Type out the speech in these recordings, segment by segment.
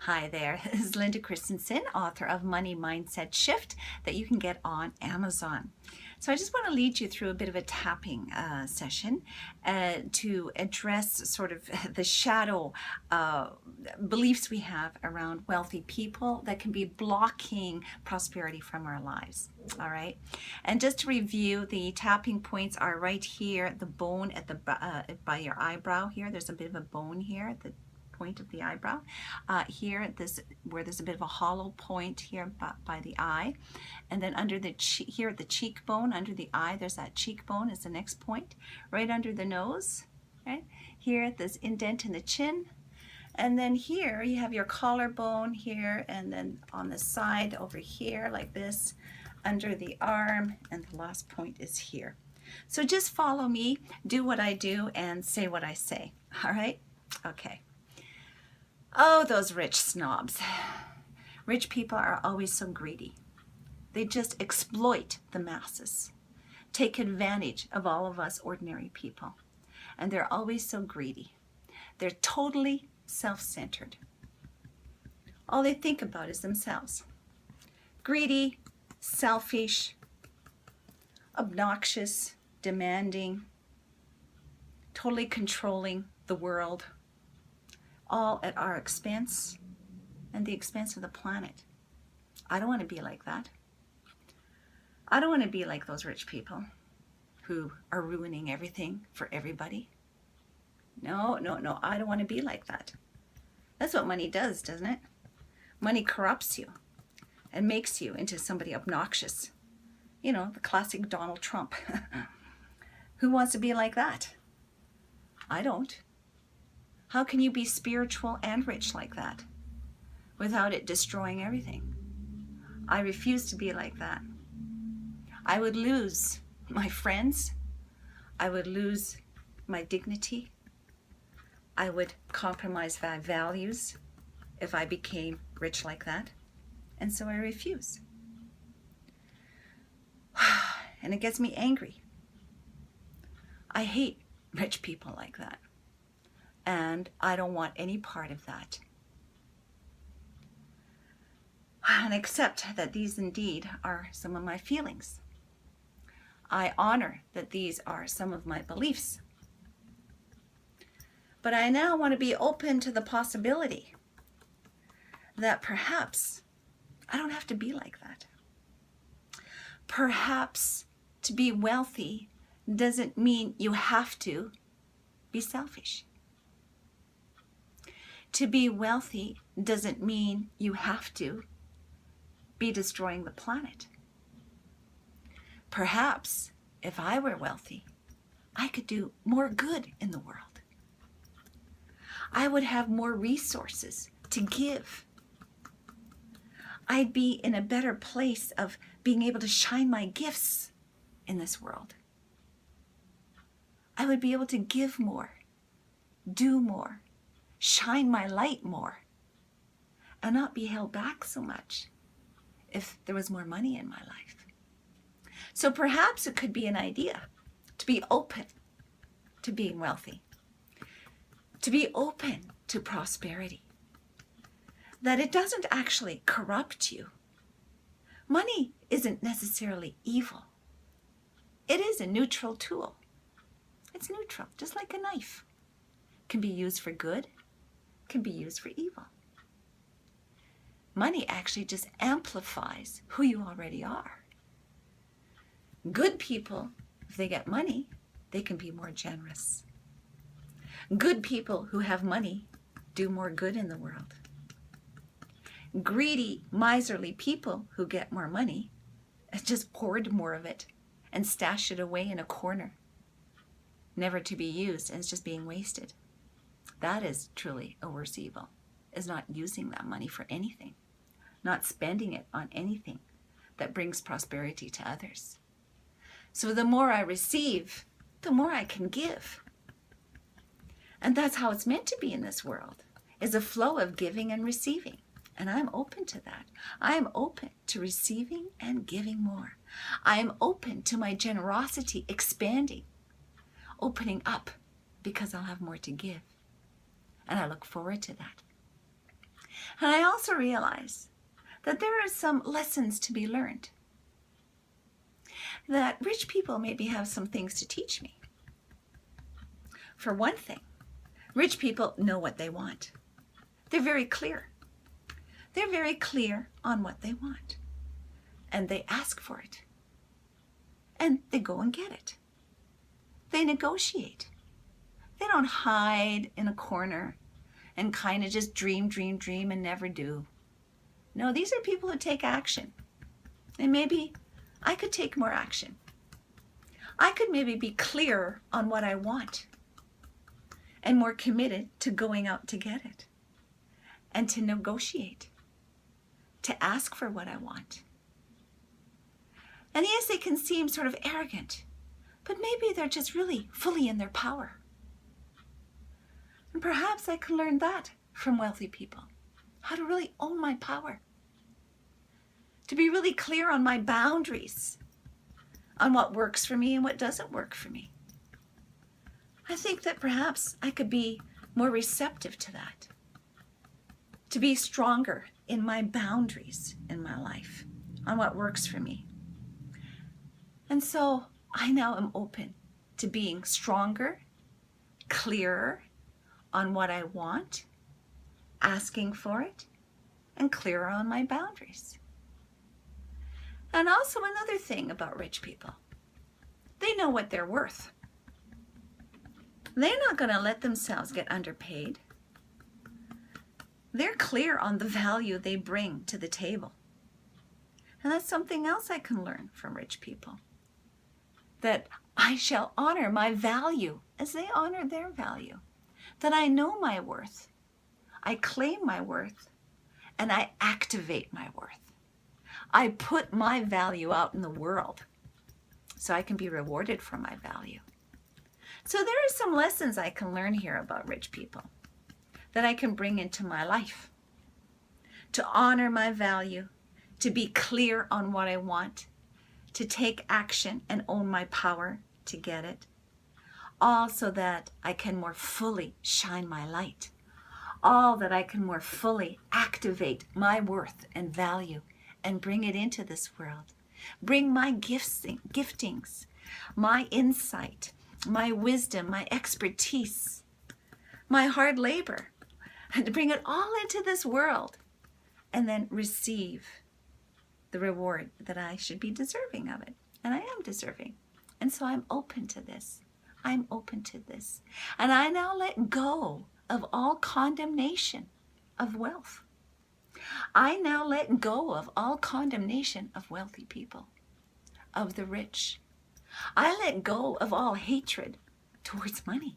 Hi there, this is Linda Christensen, author of Money Mindset Shift that you can get on Amazon. So I just want to lead you through a bit of a tapping session to address sort of the shadow beliefs we have around wealthy people that can be blocking prosperity from our lives. All right. And just to review, the tapping points are right here, the bone at the by your eyebrow here. There's a bit of a bone here at the point of the eyebrow. Here, where there's a bit of a hollow point here by the eye, and then under the here at the cheekbone, under the eye, there's that cheekbone is the next point. Right under the nose, right here, this indent in the chin, and then here you have your collarbone here, and then on the side over here like this, under the arm, and the last point is here. So just follow me, do what I do, and say what I say. All right? Okay. Oh, those rich snobs. Rich people are always so greedy. They just exploit the masses, take advantage of all of us ordinary people. And they're always so greedy. They're totally self-centered. All they think about is themselves. Greedy, selfish, obnoxious, demanding, totally controlling the world, all at our expense and the expense of the planet. I don't want to be like that. I don't want to be like those rich people who are ruining everything for everybody. No, I don't want to be like that. That's what money does, doesn't it? Money corrupts you and makes you into somebody obnoxious. You know, the classic Donald Trump. Who wants to be like that? I don't. How can you be spiritual and rich like that without it destroying everything? I refuse to be like that. I would lose my friends. I would lose my dignity. I would compromise my values if I became rich like that. And so I refuse. And it gets me angry. I hate rich people like that. And I don't want any part of that. And accept that these indeed are some of my feelings. I honor that these are some of my beliefs. But I now want to be open to the possibility that perhaps I don't have to be like that. Perhaps to be wealthy doesn't mean you have to be selfish. To be wealthy doesn't mean you have to be destroying the planet. Perhaps if I were wealthy, I could do more good in the world. I would have more resources to give. I'd be in a better place of being able to shine my gifts in this world. I would be able to give more, do more, shine my light more, and not be held back so much if there was more money in my life. So perhaps it could be an idea to be open to being wealthy, to be open to prosperity, that it doesn't actually corrupt you. Money isn't necessarily evil. It is a neutral tool. It's neutral, just like a knife. Can be used for good, can be used for evil. Money actually just amplifies who you already are. Good people, if they get money, they can be more generous. Good people who have money do more good in the world. Greedy, miserly people who get more money just hoard more of it and stash it away in a corner, never to be used, and it's just being wasted. That is truly a worse evil, is not using that money for anything, not spending it on anything that brings prosperity to others. So the more I receive, the more I can give. And that's how it's meant to be in this world, is a flow of giving and receiving. And I'm open to that. I am open to receiving and giving more. I am open to my generosity expanding, opening up, because I'll have more to give. And I look forward to that. And I also realize that there are some lessons to be learned. That rich people maybe have some things to teach me. For one thing, rich people know what they want. They're very clear. They're very clear on what they want. And they ask for it. And they go and get it. They negotiate. They don't hide in a corner and kind of just dream and never do. No, these are people who take action. And maybe I could take more action. I could maybe be clearer on what I want and more committed to going out to get it and to negotiate, to ask for what I want. And yes, they can seem sort of arrogant, but maybe they're just really fully in their power. And perhaps I can learn that from wealthy people, how to really own my power, to be really clear on my boundaries, on what works for me and what doesn't work for me. I think that perhaps I could be more receptive to that, to be stronger in my boundaries in my life, on what works for me. And so I now am open to being stronger, clearer on what I want, asking for it, and clearer on my boundaries. And also another thing about rich people, they know what they're worth. They're not going to let themselves get underpaid. They're clear on the value they bring to the table. And that's something else I can learn from rich people. That I shall honor my value as they honor their value. That I know my worth. I claim my worth. And I activate my worth. I put my value out in the world so I can be rewarded for my value. So there are some lessons I can learn here about rich people that I can bring into my life. To honor my value, to be clear on what I want, to take action and own my power to get it. All so that I can more fully shine my light. All that I can more fully activate my worth and value and bring it into this world. Bring my giftings, my insight, my wisdom, my expertise, my hard labor, and to bring it all into this world and then receive the reward that I should be deserving of it. And I am deserving. And so I'm open to this. I'm open to this. And I now let go of all condemnation of wealth. I now let go of all condemnation of wealthy people, of the rich. I let go of all hatred towards money.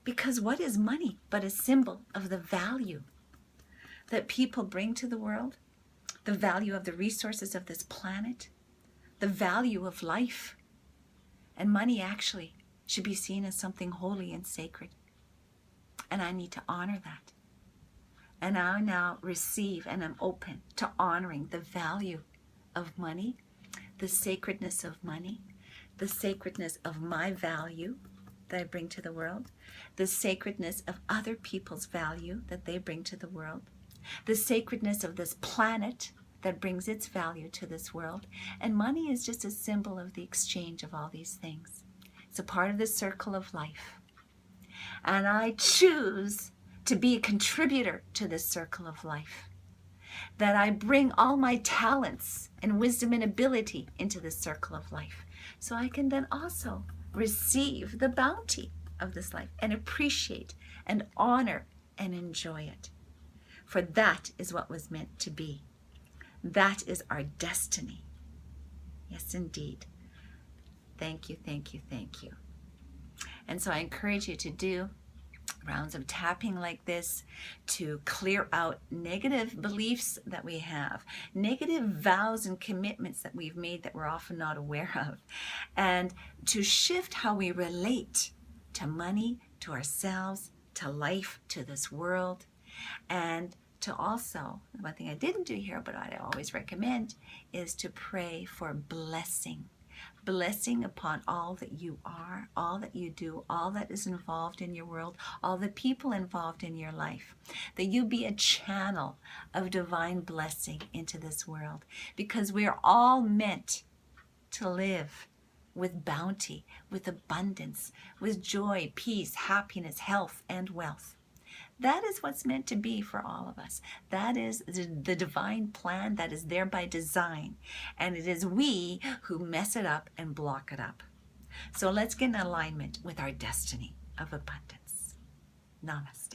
Because what is money but a symbol of the value that people bring to the world? The value of the resources of this planet, the value of life. And money actually should be seen as something holy and sacred. And I need to honor that. And I now receive and am open to honoring the value of money, the sacredness of money, the sacredness of my value that I bring to the world, the sacredness of other people's value that they bring to the world, the sacredness of this planet that brings its value to this world. And money is just a symbol of the exchange of all these things. It's a part of the circle of life. And I choose to be a contributor to this circle of life. That I bring all my talents and wisdom and ability into this circle of life. So I can then also receive the bounty of this life and appreciate and honor and enjoy it. For that is what was meant to be. That is our destiny. Yes, indeed. Thank you, thank you, thank you. And so I encourage you to do rounds of tapping like this to clear out negative beliefs that we have, negative vows and commitments that we've made that we're often not aware of, and to shift how we relate to money, to ourselves, to life, to this world, and to also, one thing I didn't do here, but I always recommend, is to pray for blessing. blessing upon all that you are, all that you do, all that is involved in your world, all the people involved in your life. That you be a channel of divine blessing into this world, because we are all meant to live with bounty, with abundance, with joy, peace, happiness, health, and wealth. That is what's meant to be for all of us. That is the divine plan that is there by design. And it is we who mess it up and block it up. So let's get in alignment with our destiny of abundance. Namaste.